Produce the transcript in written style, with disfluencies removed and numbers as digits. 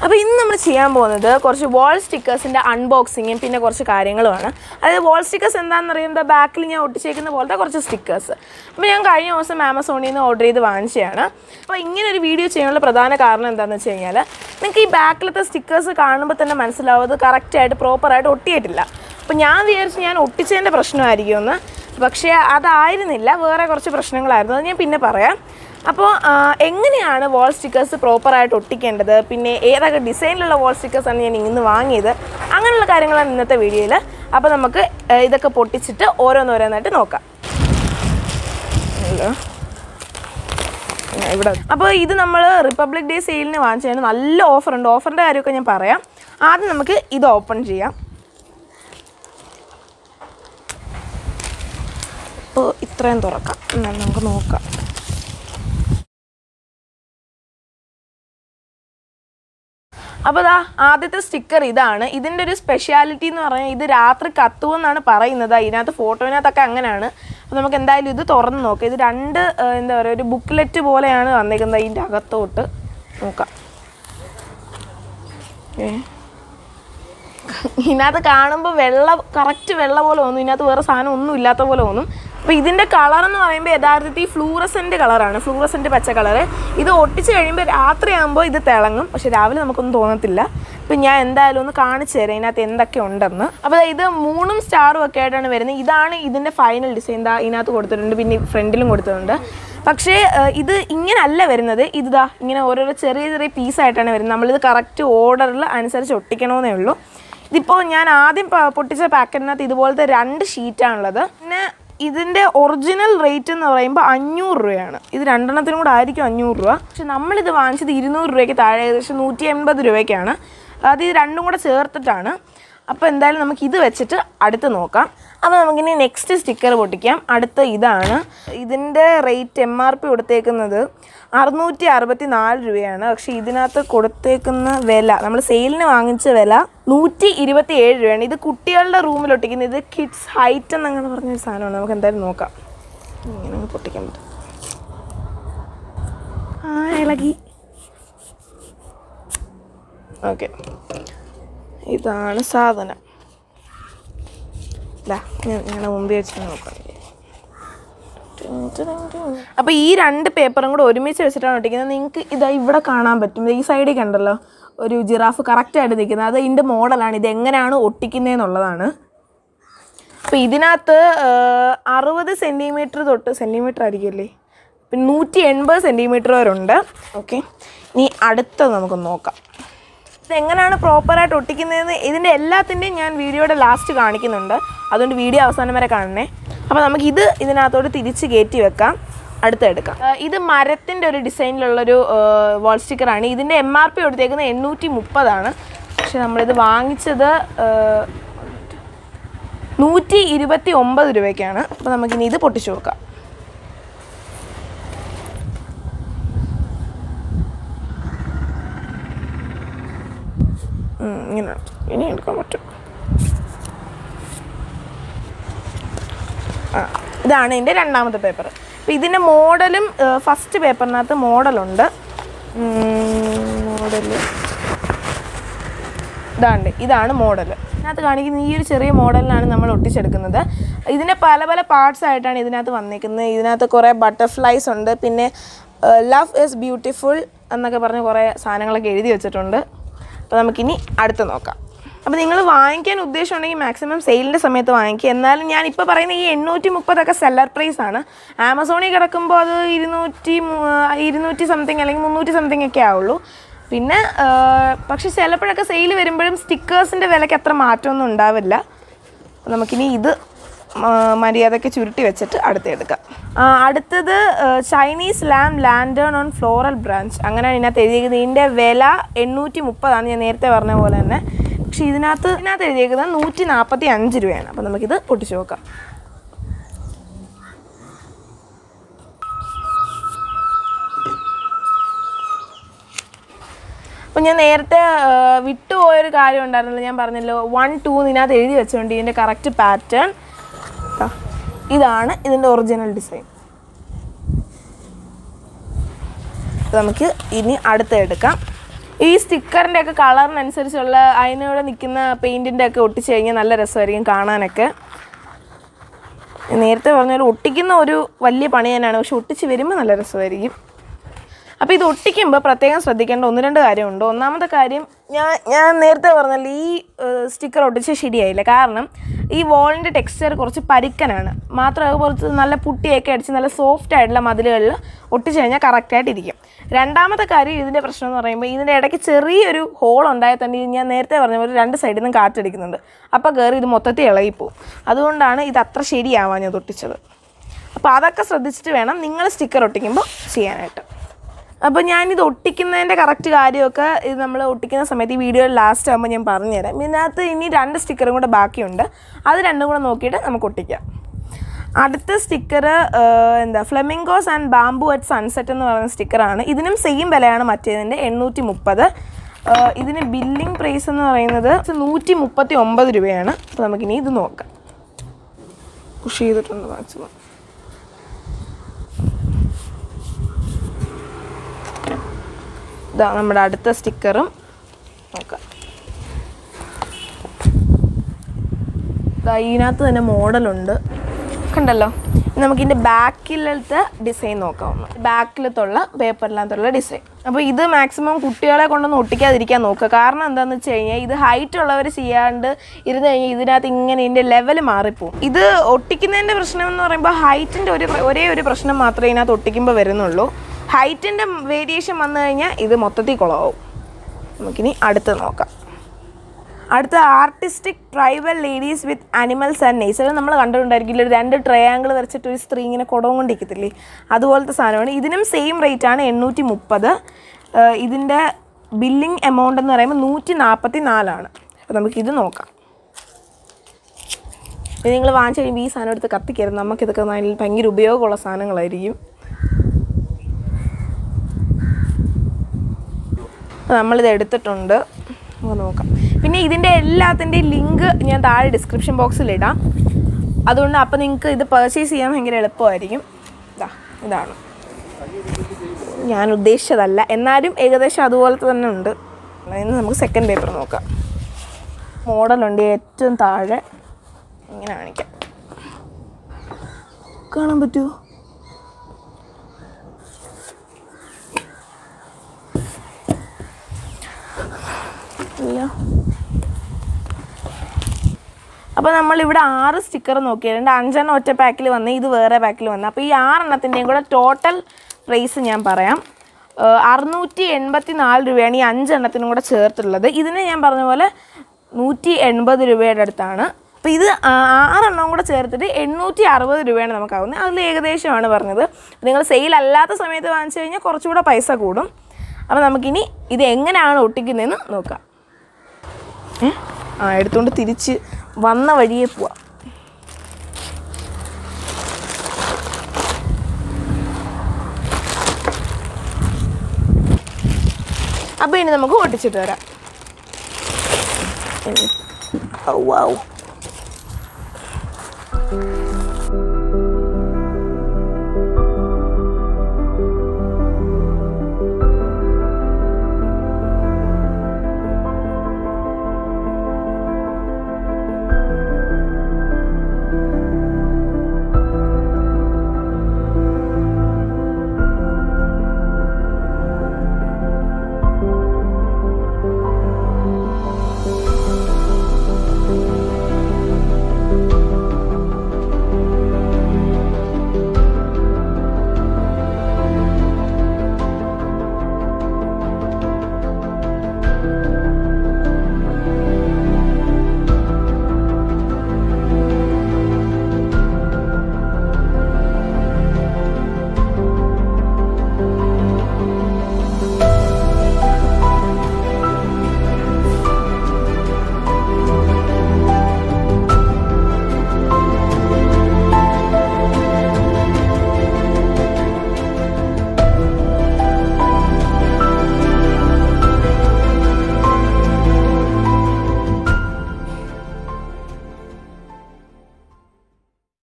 അപ്പോൾ ഇന്ന് നമ്മൾ ചെയ്യാൻ പോകുന്നത് കുറച്ച് വാൾ സ്റ്റിക്കേഴ്സിൻ്റെ അൺബോക്സിങ്ങും പിന്നെ കുറച്ച് കാര്യങ്ങളുമാണ്. അതായത് വാൾ സ്റ്റിക്കേഴ്സ് എന്താണെന്ന് അറിയുമ്പോൾ ബാക്കിൽ ഞാൻ ഒട്ടിച്ചേക്കുന്ന പോലത്തെ കുറച്ച് സ്റ്റിക്കേഴ്സ്. അപ്പോൾ ഞാൻ കഴിഞ്ഞ ദിവസം ആമസോണിൽ നിന്ന് ഓർഡർ ചെയ്ത് വാങ്ങിച്ചതാണ്. അപ്പോൾ ഇങ്ങനെ ഒരു വീഡിയോ ചെയ്യാനുള്ള പ്രധാന കാരണം എന്താണെന്ന് വെച്ച് കഴിഞ്ഞാൽ നിങ്ങൾക്ക് ഈ ബാക്കിലത്തെ സ്റ്റിക്കേഴ്സ് കാണുമ്പോൾ തന്നെ മനസ്സിലാവും അത് കറക്റ്റായിട്ട് പ്രോപ്പറായിട്ട് ഒട്ടിയിട്ടില്ല. അപ്പോൾ ഞാൻ വിചാരിച്ച് ഞാൻ ഒട്ടിച്ചതിൻ്റെ പ്രശ്നമായിരിക്കുമെന്ന്, പക്ഷേ അതായിരുന്നില്ല, വേറെ കുറച്ച് പ്രശ്നങ്ങളായിരുന്നു. അത് ഞാൻ പിന്നെ പറയാം. അപ്പോൾ എങ്ങനെയാണ് വാൾ സ്റ്റിക്കേഴ്സ് പ്രോപ്പറായിട്ട് ഒട്ടിക്കേണ്ടത്, പിന്നെ ഏതൊക്കെ ഡിസൈനിലുള്ള വാൾ സ്റ്റിക്കേഴ്സാണ് ഞാൻ ഇന്ന് വാങ്ങിയത്, അങ്ങനെയുള്ള കാര്യങ്ങളാണ് ഇന്നത്തെ വീഡിയോയിൽ. അപ്പോൾ നമുക്ക് ഇതൊക്കെ പൊട്ടിച്ചിട്ട് ഓരോന്നോരോന്നായിട്ട് നോക്കാം. ഇവിടെ അപ്പോൾ ഇത് നമ്മൾ റിപ്പബ്ലിക് ഡേ സെയിലിന് വാങ്ങിച്ചതിന് നല്ല ഓഫറുണ്ട്. ഓഫറിൻ്റെ കാര്യമൊക്കെ ഞാൻ പറയാം. ആദ്യം നമുക്ക് ഇത് ഓപ്പൺ ചെയ്യാം. അപ്പോൾ ഇത്രയും തുറക്കാം, എന്നാൽ നമുക്ക് നോക്കാം. അപ്പോൾ ആദ്യത്തെ സ്റ്റിക്കർ ഇതാണ്. ഇതിൻ്റെ ഒരു സ്പെഷ്യാലിറ്റി എന്ന് പറഞ്ഞാൽ ഇത് രാത്രി കത്തുമെന്നാണ് പറയുന്നത്. ഇതിനകത്ത് ഫോട്ടോയിനകത്തൊക്കെ അങ്ങനെയാണ്. അപ്പോൾ നമുക്ക് എന്തായാലും ഇത് തുറന്ന് നോക്കാം. ഇത് രണ്ട് എന്താ പറയുക, ഒരു ബുക്ക്ലെറ്റ് പോലെയാണ് വന്നേക്കുന്നത്. അതിൻ്റെ അകത്തോട്ട് നോക്കാം. ഇതിനകത്ത് കാണുമ്പോൾ കറക്റ്റ് വെള്ള പോലെ തോന്നും. ഇതിനകത്ത് വേറെ സാധനം ഒന്നും ഇല്ലാത്ത പോലെ തോന്നും. അപ്പോൾ ഇതിൻ്റെ കളറെന്ന് പറയുമ്പോൾ യഥാർത്ഥത്തിൽ ഫ്ലൂറസെൻ്റ് കളറാണ്, ഫ്ലൂറസെൻ്റ് പച്ച കളറ്. ഇത് ഒട്ടിച്ച് കഴിയുമ്പോൾ രാത്രിയാകുമ്പോൾ ഇത് തിളങ്ങും, പക്ഷെ രാവിലെ നമുക്കൊന്നും തോന്നത്തില്ല. ഇപ്പം ഞാൻ എന്തായാലും ഒന്ന് കാണിച്ചു തരാം ഇതിനകത്ത് എന്തൊക്കെ ഉണ്ടെന്ന്. അപ്പോൾ ഇത് 3 സ്റ്റാറും ഒക്കെ ആയിട്ടാണ് വരുന്നത്. ഇതാണ് ഇതിൻ്റെ ഫൈനൽ ഡിസൈൻ. ഇതിനകത്ത് കൊടുത്തിട്ടുണ്ട്, പിന്നെ ഫ്രണ്ടിലും കൊടുത്തിട്ടുണ്ട്. പക്ഷേ ഇത് ഇങ്ങനല്ല വരുന്നത്. ഇങ്ങനെ ഓരോരോ ചെറിയ ചെറിയ പീസായിട്ടാണ് വരുന്നത്. നമ്മളിത് കറക്റ്റ് ഓർഡറിൽ അനുസരിച്ച് ഒട്ടിക്കണമെന്നേ ഉള്ളൂ. ഇതിപ്പോൾ ഞാൻ ആദ്യം പൊട്ടിച്ച പാക്കറ്റിനകത്ത് ഇതുപോലത്തെ 2 ഷീറ്റാണുള്ളത്. പിന്നെ ഇതിൻ്റെ ഒറിജിനൽ റേറ്റ് എന്ന് പറയുമ്പോൾ 500 രൂപയാണ്. ഇത് 2 എണ്ണത്തിനും കൂടെ ആയിരിക്കും 500 രൂപ. പക്ഷെ നമ്മളിത് വാങ്ങിച്ചത് 200 രൂപയ്ക്ക് താഴെ, ഏകദേശം 180 രൂപയ്ക്കാണ്. അത് ഇത് രണ്ടും കൂടെ ചേർത്തിട്ടാണ്. അപ്പോൾ എന്തായാലും നമുക്ക് ഇത് വെച്ചിട്ട് അടുത്ത് നോക്കാം. അപ്പോൾ നമുക്കിനി നെക്സ്റ്റ് സ്റ്റിക്കർ പൊട്ടിക്കാം. അടുത്ത ഇതാണ്. ഇതിൻ്റെ റേറ്റ് MRP കൊടുത്തേക്കുന്നത് 664 രൂപയാണ്. പക്ഷേ ഇതിനകത്ത് കൊടുത്തേക്കുന്ന വില, നമ്മൾ സെയിലിന് വാങ്ങിച്ച വില 127 രൂപയാണ്. ഇത് കുട്ടികളുടെ റൂമിൽ ഒട്ടിക്കുന്നത്. ഇത് കിഡ്സ് ഹൈറ്റ് എന്നങ്ങനെ പറഞ്ഞൊരു സാധനമാണ്. നമുക്ക് എന്തായാലും നോക്കാം. ഇങ്ങനെ പൊട്ടിക്കാൻ പറ്റും. ഇളകി. ഓക്കെ, ഇതാണ് സാധനം. ഞങ്ങളുടെ മുമ്പിൽ വെച്ചിട്ട് നോക്കാം. അപ്പോൾ ഈ 2 പേപ്പറും കൂടെ ഒരുമിച്ച് വെച്ചിട്ടാണ് ഒട്ടിക്കുന്നത്. നിങ്ങൾക്ക് ഇവിടെ കാണാൻ പറ്റും. ഈ സൈഡിൽ കണ്ടല്ലോ ഒരു ജിറാഫ് കറക്റ്റായിട്ട് നിൽക്കുന്നത്. അത് ഇതിൻ്റെ മോഡലാണ്. ഇത് എങ്ങനെയാണ് ഒട്ടിക്കുന്നതെന്നുള്ളതാണ്. അപ്പോൾ ഇതിനകത്ത് 60 സെൻറ്റിമീറ്റർ തൊട്ട്, സെൻറ്റിമീറ്റർ ആയിരിക്കുമല്ലേ, പിന്നെ 180 സെൻറ്റിമീറ്റർ വരെ ഉണ്ട്. ഓക്കെ, ഇനി അടുത്തത് നമുക്ക് നോക്കാം. ഇതെങ്ങനെയാണ് പ്രോപ്പറായിട്ട് ഒട്ടിക്കുന്നതെന്ന് ഇതിൻ്റെ എല്ലാത്തിൻ്റെയും ഞാൻ വീഡിയോയുടെ ലാസ്റ്റ് കാണിക്കുന്നുണ്ട്. അതുകൊണ്ട് വീഡിയോ അവസാനം വരെ കാണണേ. അപ്പോൾ നമുക്കിത് ഇതിനകത്തോട്ട് തിരിച്ച് കയറ്റി വെക്കാം. അടുത്തെടുക്കാം. ഇത് മരത്തിൻ്റെ ഒരു ഡിസൈനിലുള്ളൊരു വാൾ സ്റ്റിക്കറാണ്. ഇതിൻ്റെ MRP കൊടുത്തേക്കുന്നത് 830 പക്ഷെ നമ്മളിത് വാങ്ങിച്ചത് 129 രൂപയ്ക്കാണ്. അപ്പോൾ നമുക്കിനി ഇത് പൊട്ടിച്ചു നോക്കാം. ഇങ്ങനെ ഇനി എടുക്കാൻ പറ്റും. ഇതാണ് ഇതിൻ്റെ 2ാമത്തെ പേപ്പർ. അപ്പോൾ ഇതിൻ്റെ മോഡലും ഫസ്റ്റ് പേപ്പറിനകത്ത് മോഡലുണ്ട്. ഇതാണ് മോഡൽ. ഇതിനകത്ത് കാണിക്കുന്ന ഈ ഒരു ചെറിയ മോഡലിനാണ് നമ്മൾ ഒട്ടിച്ചെടുക്കുന്നത്. ഇതിൻ്റെ പല പല പാർട്സ് ആയിട്ടാണ് ഇതിനകത്ത് വന്നിരിക്കുന്നത്. ഇതിനകത്ത് കുറേ ബട്ടർഫ്ലൈസ് ഉണ്ട്, പിന്നെ ലവ് ഈസ് ബ്യൂട്ടിഫുൾ എന്നൊക്കെ പറഞ്ഞ് കുറേ സാധനങ്ങളൊക്കെ എഴുതി വെച്ചിട്ടുണ്ട്. അപ്പോൾ നമുക്കിനി അടുത്ത് നോക്കാം. അപ്പോൾ നിങ്ങൾ വാങ്ങിക്കാൻ ഉദ്ദേശമുണ്ടെങ്കിൽ മാക്സിമം സെയിലിൻ്റെ സമയത്ത് വാങ്ങിക്കുക. എന്നാലും ഞാനിപ്പോൾ പറയുന്ന ഈ 830 സെല്ലർ പ്രൈസാണ്. ആമസോണിൽ കിടക്കുമ്പോൾ അത് 200 സംതിങ് അല്ലെങ്കിൽ 300 സംതിങ് ഒക്കെ ആവുള്ളൂ. പിന്നെ പക്ഷെ ചിലപ്പോഴൊക്കെ സെയിൽ വരുമ്പോഴും സ്റ്റിക്കേഴ്സിൻ്റെ വിലയ്ക്ക് അത്ര മാറ്റമൊന്നും ഉണ്ടാവില്ല. നമുക്കിനി ഇത് മര്യാദയ്ക്ക് ചുരുട്ടി വെച്ചിട്ട് അടുത്തെടുക്കാം. അടുത്തത് Chinese lantern on floral branch, അങ്ങനെയാണ് ഇതിനകത്ത് എഴുതിയിരിക്കുന്നത്. ഇതിൻ്റെ വില 830 ഞാൻ നേരത്തെ പറഞ്ഞ പോലെ തന്നെ. പക്ഷേ ഇതിനകത്ത് എഴുതിയിരിക്കുന്നത് 145 രൂപയാണ്. അപ്പോൾ നമുക്കിത് പൊട്ടിച്ചു നോക്കാം. അപ്പോൾ ഞാൻ നേരത്തെ വിട്ടുപോയൊരു കാര്യം ഉണ്ടായിരുന്നല്ലോ, ഞാൻ പറഞ്ഞല്ലോ 1, 2 ഇതിനകത്ത് എഴുതി വെച്ചുകൊണ്ട് ഇതിൻ്റെ കറക്റ്റ് പാറ്റേൺ ഇതാണ്. ഇതിൻ്റെ ഒറിജിനൽ ഡിസൈൻ. നമുക്ക് ഇനി അടുത്ത എടുക്കാം. ഈ സ്റ്റിക്കറിൻ്റെ ഒക്കെ കളറിനനുസരിച്ചുള്ള അതിനോട് നിൽക്കുന്ന പെയിൻറ്റിൻ്റെ ഒക്കെ ഒട്ടിച്ച് കഴിഞ്ഞാൽ നല്ല രസമായിരിക്കും കാണാനൊക്കെ. നേരത്തെ പറഞ്ഞ പോലെ ഒട്ടിക്കുന്ന ഒരു വലിയ പണി തന്നെയാണ്, പക്ഷെ ഒട്ടിച്ച് വരുമ്പോൾ നല്ല രസമായിരിക്കും. അപ്പോൾ ഇത് ഒട്ടിക്കുമ്പോൾ പ്രത്യേകം ശ്രദ്ധിക്കേണ്ട 1-2 കാര്യമുണ്ട്. ഒന്നാമത്തെ കാര്യം ഞാൻ നേരത്തെ പറഞ്ഞല്ലോ, ഈ സ്റ്റിക്കർ ഒട്ടിച്ച് ശരിയായില്ല. കാരണം ഈ വോളിൻ്റെ ടെക്സ്ചർ കുറച്ച് പരിക്കനാണ്. മാത്രമല്ല കുറച്ച് നല്ല പുട്ടിയൊക്കെ അടിച്ച് നല്ല സോഫ്റ്റ് ആയിട്ടുള്ള മതിലുകളിൽ ഒട്ടിച്ച് കഴിഞ്ഞാൽ കറക്റ്റായിട്ടിരിക്കും. രണ്ടാമത്തെ കാര്യം ഇതിൻ്റെ പ്രശ്നം എന്ന് പറയുമ്പോൾ ഇതിൻ്റെ ഇടയ്ക്ക് ചെറിയൊരു ഹോൾ ഉണ്ടായാൽ തന്നെ ഞാൻ നേരത്തെ പറഞ്ഞ പോലെ 2 സൈഡിൽ നിന്നും കാറ്റടിക്കുന്നുണ്ട്. അപ്പോൾ കയറി ഇത് മൊത്തത്തിൽ ഇളകിപ്പോവും. അതുകൊണ്ടാണ് ഇത് അത്ര ശരിയാവാൻ ഞാൻ ഒട്ടിച്ചത്. അപ്പോൾ അതൊക്കെ ശ്രദ്ധിച്ചിട്ട് വേണം നിങ്ങൾ സ്റ്റിക്കർ ഒട്ടിക്കുമ്പോൾ ചെയ്യാനായിട്ട്. അപ്പോൾ ഞാനിത് ഒട്ടിക്കുന്നതിൻ്റെ കറക്റ്റ് കാര്യമൊക്കെ ഇത് നമ്മൾ ഒട്ടിക്കുന്ന സമയത്ത് ഈ വീഡിയോയിൽ ലാസ്റ്റ് ആകുമ്പോൾ ഞാൻ പറഞ്ഞുതരാം. ഇതിനകത്ത് ഇനി 2 സ്റ്റിക്കറും കൂടെ ബാക്കിയുണ്ട്. അത് 2ഉം കൂടെ നോക്കിയിട്ട് നമുക്ക് ഒട്ടിക്കാം. അടുത്ത sticker flamingos and bamboo at sunset എന്ന് പറയുന്ന സ്റ്റിക്കറാണ്. ഇതിനും സെയിം വിലയാണ് മറ്റേതിൻ്റെ 830. ഇതിന് ബില്ലിംഗ് പ്രൈസ് എന്ന് പറയുന്നത് 139 രൂപയാണ്. അപ്പോൾ നമുക്കിനി ഇത് നോക്കാം. പുഷ് ചെയ്തിട്ടുണ്ട് മാക്സിമം. ഇതാ നമ്മുടെ അടുത്ത സ്റ്റിക്കറും നോക്കാം. ഇതാ ഇതിനകത്ത് തന്നെ മോഡലുണ്ട്, കണ്ടല്ലോ. നമുക്കിതിൻ്റെ ബാക്കിലത്തെ ഡിസൈൻ നോക്കാം. ബാക്കിലത്തുള്ള പേപ്പറിനകത്തുള്ള ഡിസൈൻ. അപ്പോൾ ഇത് മാക്സിമം കുട്ടികളെ കൊണ്ടൊന്നും ഒട്ടിക്കാതിരിക്കാൻ നോക്കുക. കാരണം എന്താണെന്ന് വെച്ച് കഴിഞ്ഞാൽ ഇത് ഹൈറ്റ് ഉള്ളവർ ചെയ്യാണ്ട് ഇരുന്ന് കഴിഞ്ഞാൽ ഇതിനകത്ത് ഇങ്ങനെ ഇതിൻ്റെ ലെവൽ മാറിപ്പോവും. ഇത് ഒട്ടിക്കുന്നതിൻ്റെ പ്രശ്നം എന്ന് പറയുമ്പോൾ ഹൈറ്റിൻ്റെ ഒരേ ഒരു പ്രശ്നം മാത്രമേ ഇതിനകത്ത് ഒട്ടിക്കുമ്പോൾ വരുന്നുള്ളൂ. ഹൈറ്റിൻ്റെ വേരിയേഷൻ വന്നു കഴിഞ്ഞാൽ ഇത് മൊത്തത്തിൽ കുളമാവും. നമുക്കിനി അടുത്ത് നോക്കാം. അടുത്ത artistic tribal ladies with animals and nature. നമ്മൾ കണ്ടിട്ടുണ്ടായിരിക്കില്ല, 2 ട്രയാങ്കിൾ വരച്ചിട്ട് ഒരു സ്ത്രീ ഇങ്ങനെ കുടവും കൊണ്ടിരിക്കത്തില്ലേ, അതുപോലത്തെ സാധനമാണ്. ഇതിനും സെയിം റേറ്റാണ് 830. ഇതിൻ്റെ ബില്ലിംഗ് എമൗണ്ട് എന്ന് പറയുമ്പോൾ 144. അപ്പോൾ നമുക്കിത് നോക്കാം. ഇത് നിങ്ങൾ വാങ്ങിച്ച് കഴിയുമ്പോൾ ഈ സാധനം എടുത്ത് കത്തിക്കരുത്. നമുക്കിതൊക്കെ ഭയങ്കര ഉപയോഗമുള്ള സാധനങ്ങളായിരിക്കും. നമ്മളിത് എടുത്തിട്ടുണ്ട്, നമുക്ക് നോക്കാം. പിന്നെ ഇതിൻ്റെ എല്ലാത്തിൻ്റെയും ലിങ്ക് ഞാൻ താഴെ ഡിസ്ക്രിപ്ഷൻ ബോക്സിൽ ഇടാം. അതുകൊണ്ട് അപ്പോൾ നിങ്ങൾക്ക് ഇത് പർച്ചേസ് ചെയ്യാൻ ഭയങ്കര എളുപ്പമായിരിക്കും. ഇതാണ് ഞാൻ ഉദ്ദേശിച്ചതല്ല, എന്നാലും ഏകദേശം അതുപോലത്തെ തന്നെ ഉണ്ട്. ഇന്ന് നമുക്ക് സെക്കൻഡ് പേപ്പർ നോക്കാം. മോഡലുണ്ട് ഏറ്റവും താഴെ, ഇങ്ങനെ കാണിക്കാം. കാണാൻ പറ്റുമോ? അപ്പോൾ നമ്മളിവിടെ 6 സ്റ്റിക്കർ നോക്കിയിട്ടുണ്ട്. 5 ഒറ്റ പാക്കിൽ വന്ന്, ഇത് വേറെ പാക്കിൽ വന്ന്. അപ്പോൾ ഈ 6 കൂടെ ടോട്ടൽ പ്രൈസ് ഞാൻ പറയാം. 684 രൂപയാണ് ഈ 5 കൂടെ ചേർത്തുള്ളത്. ഇതിന് ഞാൻ പറഞ്ഞ പോലെ 180 രൂപയുടെ അടുത്താണ്. അപ്പോൾ ഇത് 6 കൂടെ ചേർത്തിട്ട് 860 രൂപയാണ് നമുക്കാവുന്നത്. അതിൽ ഏകദേശമാണ് പറഞ്ഞത്. നിങ്ങൾ സെയിൽ അല്ലാത്ത സമയത്ത് വാങ്ങിച്ചു കഴിഞ്ഞാൽ കുറച്ചുകൂടെ പൈസ കൂടും. അപ്പോൾ നമുക്കിനി ഇത് എങ്ങനെയാണ് ഒട്ടിക്കുന്നതെന്ന് നോക്കാം. എടുത്തുകൊണ്ട് തിരിച്ച് വന്ന വഴിയേ പോവാം. അപ്പോൾ ഇനി നമുക്ക് ഒട്ടിച്ചിട്ട് വരാം.